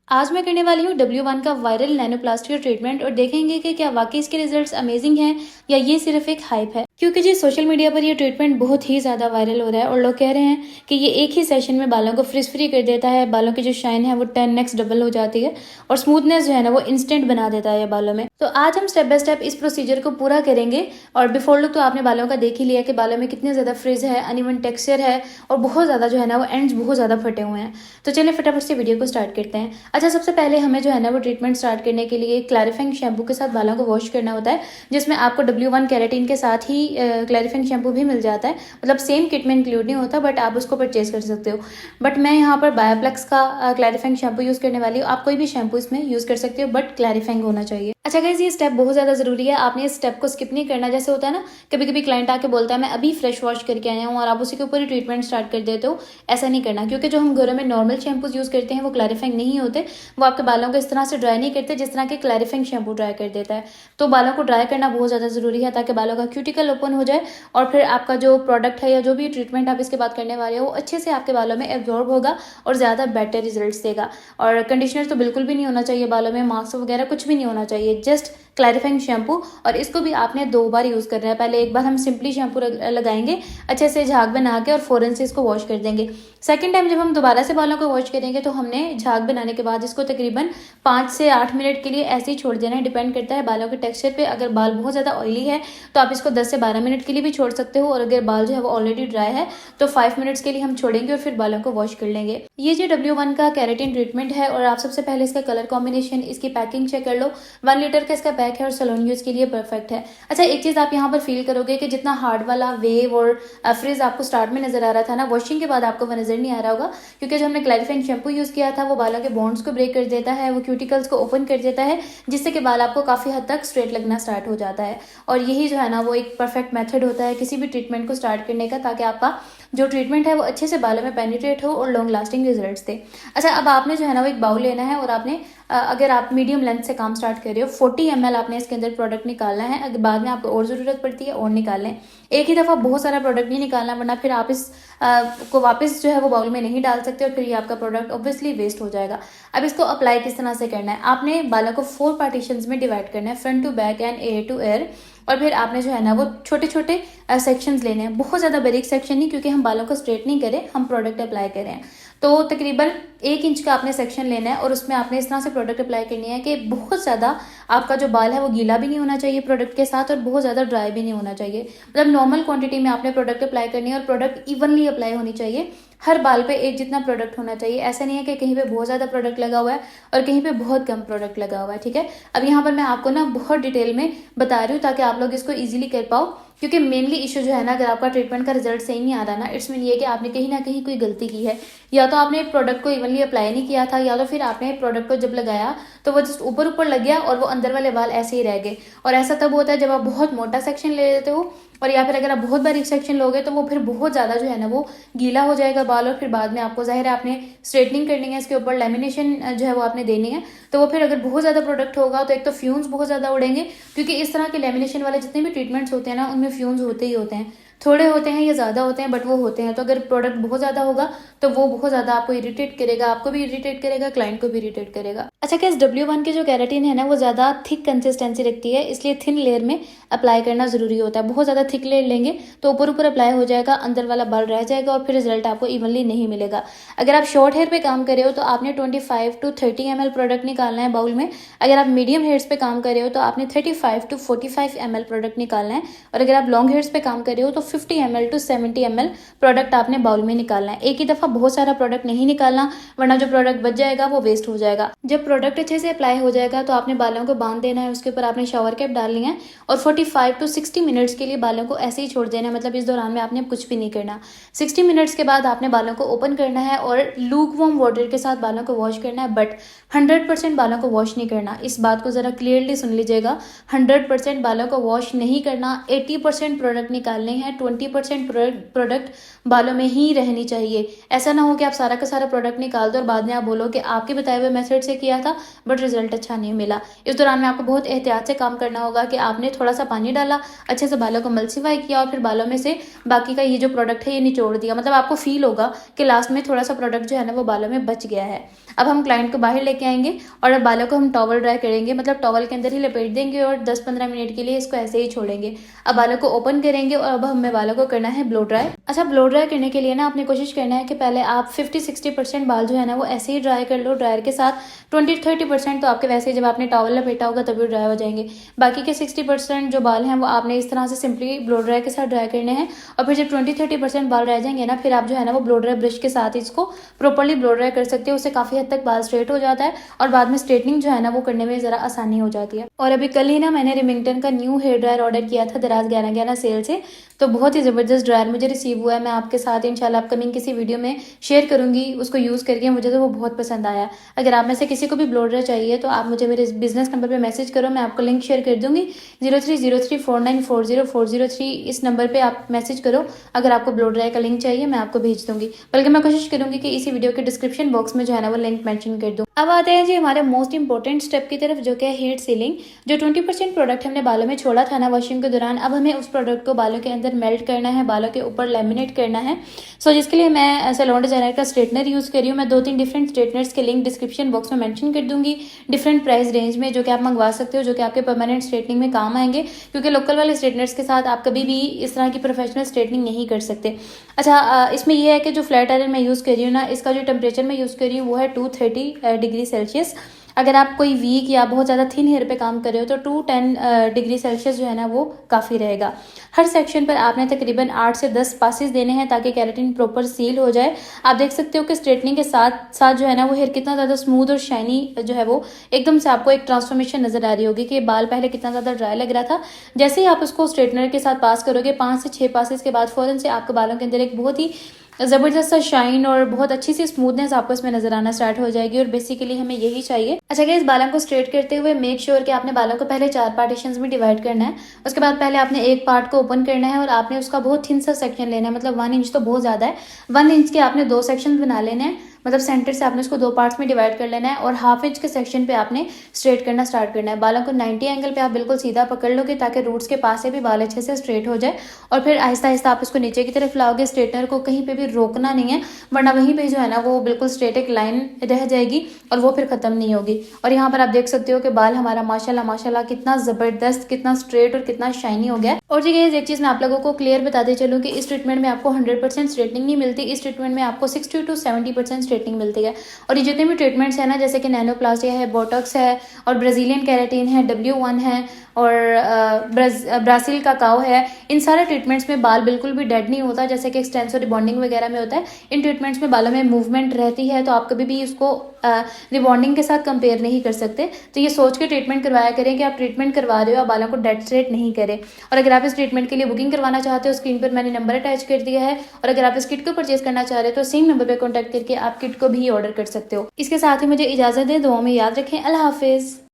आज मैं करने वाली हूँ W1 का वायरल नैनोप्लास्टिक ट्रीटमेंट और देखेंगे कि क्या वाकई इसके रिजल्ट्स अमेजिंग हैं या ये सिर्फ एक हाइप है। क्योंकि जी सोशल मीडिया पर ये ट्रीटमेंट बहुत ही ज़्यादा वायरल हो रहा है और लोग कह रहे हैं कि ये एक ही सेशन में बालों को फ्रिज फ्री कर देता है, बालों की जो शाइन है वो 10x डबल हो जाती है और स्मूथनेस जो है ना वो इंस्टेंट बना देता है बालों में। तो आज हम स्टेप बाय स्टेप इस प्रोसीजर को पूरा करेंगे। और बिफोर लुक तो आपने बालों का देख ही लिया कि बालों में कितने ज़्यादा फ्रिज है, अनइवन टेक्सचर है और बहुत ज़्यादा जो है ना वो एंड्स बहुत ज़्यादा फटे हुए हैं। तो चलिए फटाफट से वीडियो को स्टार्ट करते हैं। अच्छा, सबसे पहले हमें जो है ना वो ट्रीटमेंट स्टार्ट करने के लिए क्लैरिफाइंग शैम्पू के साथ बालों को वॉश करना होता है, जिसमें आपको W1 केराटिन के साथ ही क्लैरिफाइंग शैम्पू भी मिल जाता है। मतलब सेम किट में इंक्लूड नहीं होता, बट आप उसको परचेज कर सकते हो। बट मैं यहाँ पर बायोप्लेक्स का क्लैरिफाइंग शैम्पू यूज़ करने वाली हूँ। आप कोई भी शैम्पू इसमें यूज़ कर सकते हो, बट क्लैरिफाइंग होना चाहिए। अच्छा गाइस, ये स्टेप बहुत ज़्यादा ज़रूरी है। आपने इस स्टेप को स्किप नहीं करना। जैसे होता है ना, कभी कभी क्लाइंट आके बोलता है मैं अभी फ्रेश वॉश करके आया हूँ और आप उसी के ऊपर ही ट्रीटमेंट स्टार्ट कर देते हो। ऐसा नहीं करना, क्योंकि जो हम घरों में नॉर्मल शैम्पूज यूज़ करते हैं वो क्लैरिफाइंग नहीं होते। वो आपके बालों को इस तरह से ड्राई नहीं करते जिस तरह के क्लैरिफाइंग शैम्पू ड्राई कर देता है। तो बालों को ड्राई करना बहुत ज़्यादा ज़रूरी है, ताकि बालों का क्यूटिकल ओपन हो जाए और फिर आपका जो प्रोडक्ट है या जो भी ट्रीटमेंट आप इसके बाद करने वाले हो वो अच्छे से आपके बालों में एब्जॉर्ब होगा और ज़्यादा बेटर रिजल्ट्स देगा। और कंडीशनर तो बिल्कुल भी नहीं होना चाहिए बालों में, मास्क वगैरह कुछ भी नहीं होना चाहिए, जस्ट क्लैरिफाइंग शैम्पू। और इसको भी आपने 2 बार यूज़ करना है। पहले एक बार हम सिंपली शैम्पू लगाएंगे, अच्छे से झाग बना के और फ़ौरन से इसको वॉश कर देंगे। सेकंड टाइम जब हम दोबारा से बालों को वॉश करेंगे तो हमने झाग बनाने के बाद इसको तकरीबन 5 से 8 मिनट के लिए ऐसे ही छोड़ देना है। डिपेंड करता है बालों के टेक्सचर पे। अगर बाल बहुत ज़्यादा ऑयली है तो आप इसको 10 से 12 मिनट के लिए भी छोड़ सकते हो, और अगर बाल जो है वो ऑलरेडी ड्राई है तो 5 मिनट्स के लिए हम छोड़ेंगे और फिर बालों को वॉश कर लेंगे। ये जो W1 का केराटिन ट्रीटमेंट है, और आप सबसे पहले इसका कलर कॉम्बिनेशन, इसकी पैकिंग चेक कर लो। 1 लीटर का इसका पैक है और सैलून यूज के लिए परफेक्ट है। अच्छा, एक चीज़ आप यहाँ पर फील करोगे कि जितना हार्ड वाला वेव और फ्रिज आपको स्टार्ट में नजर आ रहा था ना, वॉशिंग के बाद आपको वो नजर नहीं आ रहा होगा, क्योंकि जो हमने क्लैरिफाइंग शैम्पू यूज किया था वो बालों के बॉन्ड्स को ब्रेक कर देता है, वो क्यूटिकल्स को ओपन कर देता है, जिससे कि बाल आपको काफी हद तक स्ट्रेट लगना स्टार्ट हो जाता है। और यही जो है ना वो एक परफेक्ट मेथड होता है किसी भी ट्रीटमेंट को स्टार्ट करने का, ताकि आपका जो ट्रीटमेंट है वो अच्छे से बालों में पेनिट्रेट हो और लॉन्ग लास्टिंग रिजल्ट्स दे। अच्छा, अब आपने जो है ना वो एक बाउल लेना है और आपने अगर आप मीडियम लेंथ से काम स्टार्ट कर रहे हो, 40 ml आपने इसके अंदर प्रोडक्ट निकालना है। अगर बाद में आपको और ज़रूरत पड़ती है और निकाल लें। एक ही दफ़ा बहुत सारा प्रोडक्ट नहीं निकालना, वरना फिर आप इस को वापस जो है वो बाउल में नहीं डाल सकते और फिर ये आपका प्रोडक्ट ऑब्वियसली वेस्ट हो जाएगा। अब इसको अप्लाई किस तरह से करना है, आपने बालों को 4 पार्टीशंस में डिवाइड करना है, front to back and ear to ear. और फिर आपने जो है ना वो छोटे छोटे सेक्शंस लेने हैं, बहुत ज़्यादा बारीक सेक्शन नहीं, क्योंकि हम बालों को स्ट्रेट नहीं करें, हम प्रोडक्ट अप्लाई करें। तो तकरीबन 1 इंच का आपने सेक्शन लेना है और उसमें आपने इस तरह से प्रोडक्ट अप्लाई करनी है कि बहुत ज़्यादा आपका जो बाल है वो गीला भी नहीं होना चाहिए प्रोडक्ट के साथ, और बहुत ज़्यादा ड्राई भी नहीं होना चाहिए। मतलब नॉर्मल क्वांटिटी में आपने प्रोडक्ट अप्लाई करनी है और प्रोडक्ट इवनली अप्लाई होनी चाहिए। हर बाल पे एक जितना प्रोडक्ट होना चाहिए। ऐसा नहीं है कि कहीं पे बहुत ज़्यादा प्रोडक्ट लगा हुआ है और कहीं पे बहुत कम प्रोडक्ट लगा हुआ है, ठीक है। अब यहाँ पर मैं आपको ना बहुत डिटेल में बता रही हूँ ताकि आप लोग इसको ईजिली कर पाओ, क्योंकि मेनली इशू जो है ना, अगर आपका ट्रीटमेंट का रिजल्ट सही नहीं आ रहा ना, इट्स मीन ये कि आपने कहीं ना कहीं कोई गलती की है। या तो आपने प्रोडक्ट को इवनली अप्लाई नहीं किया था, या तो फिर आपने प्रोडक्ट को जब लगाया तो वो जस्ट ऊपर ऊपर लग गया और वो अंदर वाले बाल ऐसे ही रह गए। और ऐसा तब होता है जब आप बहुत मोटा सेक्शन ले लेते हो, और या फिर अगर आप बहुत बारीक सेक्शन लोगे तो वो फिर बहुत ज़्यादा जो है ना वो गीला हो जाएगा बाल। और फिर बाद में आपको जाहिर है आपने स्ट्रेटनिंग करनी है, इसके ऊपर लेमिनेशन जो है वो आपने देनी है। तो वो फिर अगर बहुत ज़्यादा प्रोडक्ट होगा तो एक तो फ्यूम्स बहुत ज़्यादा उड़ेंगे, क्योंकि इस तरह के लेमिनेशन वाले जितने भी ट्रीटमेंट्स होते हैं ना उनमें फ्यूम्स होते ही होते हैं। थोड़े होते हैं या ज़्यादा होते हैं, बट वो होते हैं। तो अगर प्रोडक्ट बहुत ज़्यादा होगा तो वो बहुत ज़्यादा आपको इरिटेट करेगा, आपको भी इरिटेट करेगा, क्लाइंट को भी इरिटेट करेगा। अच्छा, क्या इस W1 की जो केराटिन है ना वो ज़्यादा थिक कंसिस्टेंसी रखती है, इसलिए थिन लेयर में अप्लाई करना ज़रूरी होता है। बहुत ज़्यादा थिक लेयर लेंगे तो ऊपर ऊपर अप्लाई हो जाएगा, अंदर वाला बाल रह जाएगा और फिर रिजल्ट आपको इवनली नहीं मिलेगा। अगर आप शॉर्ट हेयर पे काम कर रहे हो तो आपने 25 to 30 ml प्रोडक्ट निकालना है बाउल में। अगर आप मीडियम हेयर्स पे काम कर रहे हो तो आपने 35 to 45 ml प्रोडक्ट निकालना है। और अगर आप लॉन्ग हेयर्स पे काम कर रहे हो तो 50 ml to 70 ml प्रोडक्ट आपने बाउल में निकालना है। एक ही दफ़ा बहुत सारा प्रोडक्ट नहीं निकालना, वरना जो प्रोडक्ट बच जाएगा वो वेस्ट हो जाएगा। जब प्रोडक्ट अच्छे से अप्लाई हो जाएगा तो आपने बालों को बांध देना है, उसके ऊपर आपने शावर कैप डालनी है और 45 to 60 मिनट्स के लिए बालों को ऐसे ही छोड़ देना है। मतलब इस दौरान में आपने कुछ भी नहीं करना। 60 मिनट्स के बाद आपने बालों को ओपन करना है और लूक वार्म वाटर के साथ बालों को वॉश करना है, बट 100% बालों को वॉश नहीं करना। इस बात को ज़रा क्लियरली सुन लीजिएगा, 100% बालों को वॉश नहीं करना। 80% प्रोडक्ट निकालने हैं, 20% प्रोडक्ट बालों में ही रहनी चाहिए। ऐसा ना हो कि आप सारा का सारा प्रोडक्ट निकाल दो और बाद में आप बोलो कि आपके बताए हुए मेथड से किया था बट रिजल्ट अच्छा नहीं मिला। इस दौरान में आपको बहुत एहतियात से काम करना होगा कि आपने थोड़ा सा पानी डाला, अच्छे से बालों को मल्सीफाई किया और फिर बालों में से बाकी का ये जो प्रोडक्ट है ये निचोड़ दिया। मतलब आपको फील होगा कि लास्ट में थोड़ा सा प्रोडक्ट जो है ना वो बालों में बच गया है। अब हम क्लाइंट को बाहर लेके आएंगे और अब बालों को हम टॉवल ड्राई करेंगे, मतलब टॉवल के अंदर ही लपेट देंगे और 10-15 मिनट के लिए इसको ऐसे ही छोड़ेंगे। अब बालों को ओपन करेंगे और अब हमें बालों को करना है ब्लो ड्राई। अच्छा, ब्लो ड्राई करने के लिए ना आपने कोशिश करना है कि पहले आप 50-60% बाल जो है ना वो ऐसे ही ड्राई कर लो ड्रायर के साथ। 20-30% तो आपके वैसे ही जब आपने टॉवल लपेटा होगा तभी ड्राई हो जाएंगे। बाकी के 60% जो बाल हैं वो आपने इस तरह से सिंपली ब्लो ड्राई के साथ ड्राई करने हैं। और फिर जब 20-30% बाल रह जाएंगे ना, फिर आप जो है ना वो ब्लो ड्राई ब्रश के साथ इसको प्रॉपर्ली ब्लो ड्राई कर सकते हो। उससे काफ़ी हद तक बाल स्ट्रेट हो जाता है और बाद में स्ट्रेटनिंग जो है ना वो करने में ज़रा आसानी हो जाती है। और अभी कल ही ना मैंने रिमिंगटन का न्यू हेयर ड्रायर ऑर्डर किया था दराज 11-11 सेल से, तो बहुत ही ज़बरदस्त ड्रायर मुझे रिसीव हुआ है। मैं आपके साथ इंशाल्लाह अपकमिंग किसी वीडियो में शेयर करूंगी उसको यूज़ करके, मुझे तो वो बहुत पसंद आया। अगर आप में से किसी को भी ब्लो ड्रायर चाहिए तो आप मुझे मेरे बिजनेस नंबर पर मैसेज करो, मैं आपको लिंक शेयर कर दूंगी। 030349404003 इस नंबर पर आप मैसेज करो अगर आपको ब्लो ड्रायर का लिंक चाहिए, मैं आपको भेज दूंगी। बल्कि मैं कोशिश करूंगी कि इसी वीडियो के डिस्क्रिप्शन बॉक्स में जो है ना वो लिंक मेंशन कर दूं। अब आते हैं जी हमारे मोस्ट इंपॉर्टेंट स्टेप की तरफ, जो कि है हीट सीलिंग। जो 20% प्रोडक्ट हमने बालों में छोड़ा था ना वॉशिंग के दौरान, अब हमें उस प्रोडक्ट को बालों के अंदर मेल्ट करना है, बालों के ऊपर लेमिनेट करना है। सो जिसके लिए मैं सैलून डिजाइनर का स्ट्रेटनर यूज़ कर रही हूँ। मैं 2-3 डिफरेंट स्ट्रेटनर्स के लिंक डिस्क्रिप्शन बॉक्स में मेंशन कर दूंगी, डिफरेंट प्राइस रेंज में, जो कि आप मंगवा सकते हो, जो कि आपके परमानेंट स्ट्रेटनिंग में काम आएंगे। क्योंकि लोकल वाले स्ट्रेटनर्स के साथ आप कभी भी इस तरह की प्रोफेशनल स्ट्रेटनिंग नहीं कर सकते। अच्छा, इसमें यह है कि जो फ्लैट आयरन मैं यूज़ कर रही हूँ ना, इसका जो टेम्परेचर मैं यूज़ कर रही हूँ वो है 230 डिग्री सेल्सियस। अगर आप कोई वीक या बहुत ज़्यादा थिन हेयर पे काम कर रहे हो तो 210 डिग्री सेल्सियस जो है ना वो काफ़ी रहेगा। हर सेक्शन पर आपने तकरीबन 8 से 10 पासेस देने हैं ताकि केराटिन प्रॉपर सील हो जाए। आप देख सकते हो कि स्ट्रेटनिंग के साथ साथ जो है ना वो हेयर कितना ज़्यादा स्मूथ और शाइनी जो है वो एकदम से आपको एक ट्रांसफॉर्मेशन नज़र आ रही होगी कि बाल पहले कितना ज़्यादा ड्राई लग रहा था। जैसे ही आप उसको स्ट्रेटनर के साथ पास करोगे 5 से 6 पासेस के बाद फ़ौरन से आपके बालों के अंदर एक बहुत ही ज़बरदस्त सा शाइन और बहुत अच्छी सी स्मूथनेस आपको इसमें नजर आना स्टार्ट हो जाएगी। और बेसिकली हमें यही चाहिए। अच्छा गाइस, बालों को स्ट्रेट करते हुए मेक श्योर कि आपने बालों को पहले 4 पार्टीशंस में डिवाइड करना है। उसके बाद पहले आपने एक पार्ट को ओपन करना है और आपने उसका बहुत थिन सा सेक्शन लेना है, मतलब 1 इंच तो बहुत ज़्यादा है। 1 इंच के आपने 2 सेक्शन बना लेने हैं, मतलब सेंटर से आपने उसको 2 पार्ट्स में डिवाइड कर लेना है और हाफ इंच के सेक्शन पे आपने स्ट्रेट करना स्टार्ट करना है। बालों को 90 एंगल पे आप बिल्कुल सीधा पकड़ लोगे ताकि रूट्स के पास से भी बाल अच्छे से स्ट्रेट हो जाए। और फिर आहिस्ता आहिस्ता आप इसको नीचे की तरफ लाओगे। स्ट्रेटनर को कहीं पे भी रोकना नहीं है, वरना वहीं पे जो है ना वो बिल्कुल स्ट्रेट एक लाइन रह जाएगी और वो फिर खत्म नहीं होगी। और यहाँ पर आप देख सकते हो कि बाल हमारा माशाल्लाह माशाल्लाह कितना जबरदस्त, कितना स्ट्रेट और कितना शाइनी हो गया। और जी गाइस, एक चीज मैं आप लोगों को क्लियर बताते चलूँ कि इस ट्रीटमेंट में आपको 100% स्ट्रेटनिंग नहीं मिलती। इस ट्रीटमेंट में आपको 60 to 70% स्ट्रेटनिंग मिलती है। और ये जितने भी ट्रीटमेंट्स हैं ना, जैसे कि नैनोप्लास्टिया है, बोटॉक्स है और ब्राजीलियन केराटिन है, W1 है और ब्राजील का काओ है, इन सारे ट्रीटमेंट्स में बाल बिल्कुल भी डेड नहीं होता जैसे कि एक्सटेंसो रिबॉन्डिंग वगैरह में होता है। इन ट्रीटमेंट्स में बालों में मूवमेंट रहती है, तो आप कभी भी उसको रिबॉन्डिंग के साथ कंपेयर नहीं कर सकते। तो ये सोच के ट्रीटमेंट करवाया करें कि आप ट्रीटमेंट करवा रहे हो, आप बालों को डेड स्ट्रेट नहीं करें। और अगर आप इस ट्रीटमेंट के लिए बुकिंग करवाना चाहते हो, स्क्रीन पर मैंने नंबर अटैच कर दिया है। और अगर आप इस किट को परचेज करना चाह रहे हो तो सेम नंबर पर कॉन्टैक्ट करके आप किट को भी ऑर्डर कर सकते हो। इसके साथ ही मुझे इजाजत दें, दुआओं में याद रखें। अल्लाह हाफिज।